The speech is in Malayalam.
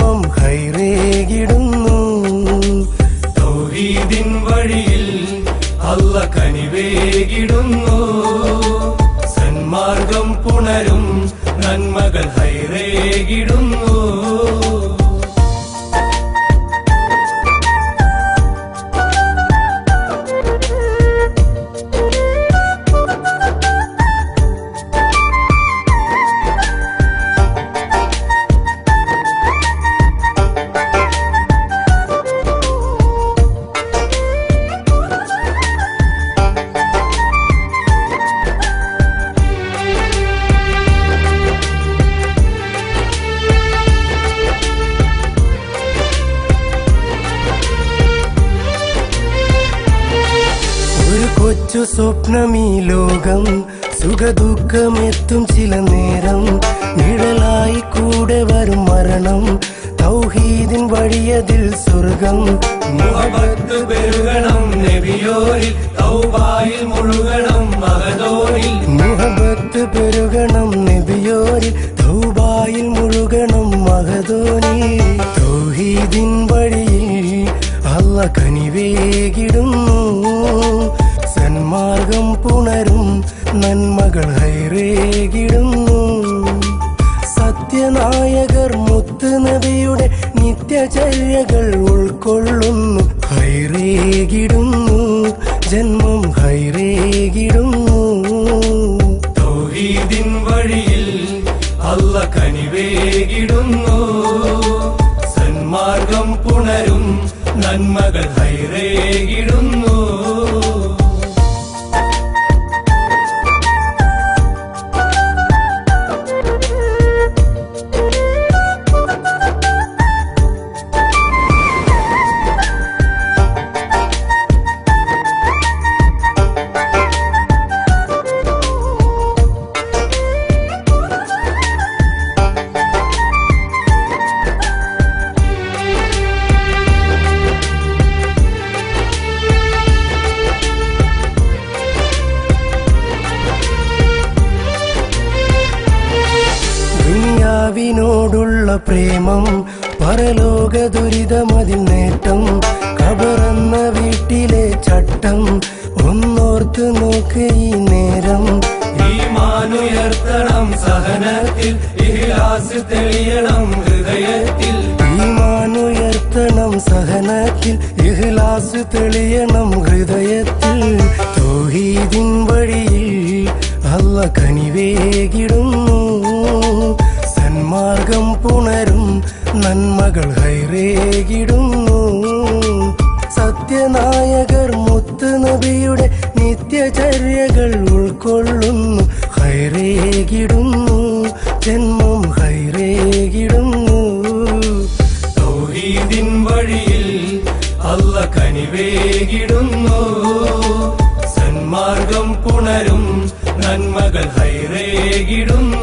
ജന്മം ഹൈറേകിടുന്നു. തൗഹീദിൻ വഴിയിൽ അല്ലാഹ് കനിവേകിടുന്നു. സന്മാർഗം പുണരും നന്മകൾ ഹൈറേകിടുന്നു. കൊച്ചു സ്വപ്നമീ ലോകം സുഖദുഃഖമെത്തും ചില നേരം. നിഴലായി കൂടെ വരും മരണം. തൗഹീദിൻ വഴിയതിൽ സ്വർഗം. മുഹബത്ത് പെരുകണം നബിയോരിൽ. തൗബയിൽ മുഴുകണം മഹദോനിൽ. മുഹബത്ത് പെരുകണം നബിയോരിൽ. തൗബയിൽ മുഴുകണം മഹദോനിൽ. തൗഹീദിൻ വഴിയിൽ അല്ലാഹ് കനിവേകിടുന്നു. സന്മാർഗം പുണരും നന്മകൾ ഹൈറേകിടുന്നു. സത്യനായകർ മുത്ത് നബിയുടെ നിത്യചര്യകൾ ഉൾക്കൊള്ളുന്നു. ഹൈറേകിടുന്നു ജന്മം ഹൈറേകിടുന്നു. തൗഹീദിൻ വഴിയിൽ അല്ലാഹ് കനിവേകിടുന്നു. സന്മാർഗം പുണരും നന്മകൾ ഹൈറേകിടുന്നു. വിനോടുള്ള പ്രേമം പരലോക ദുരിതമതിൽ നേട്ടം. ഖബറെന്ന വീട്ടിലെ ചട്ടം ഒന്നോർത്ത് നോക്ക് ഈ നേരം. ഈമാനുയർത്തണം സഹനത്തിൽ. ഇഖ്ലാസ് തെളിയണം ഹൃദയത്തിൽ. ഈമാനുയർത്തണം സഹനത്തിൽ. ഇഖ്ലാസ് തെളിയണം ഹൃദയത്തിൽ. തൗഹീദിൻ വഴിയിൽ അല്ലാഹ് കനിവേകിടുന്നു. സന്മാർഗം പുണരും നന്മകൾ ഹൈറേകിടുന്നു. സത്യനായകർ മുത്ത് നബിയുടെ നിത്യചര്യകൾ ഉൾക്കൊള്ളുന്നു. ഹൈറേകിടുന്നു ജന്മം ഹൈറേകിടുന്നു. തൗഹീദിൻ വഴിയിൽ അല്ലാഹ് കനിവേകിടുന്നു. സന്മാർഗം പുണരും നന്മകൾ ഹൈറേകിടുന്നു.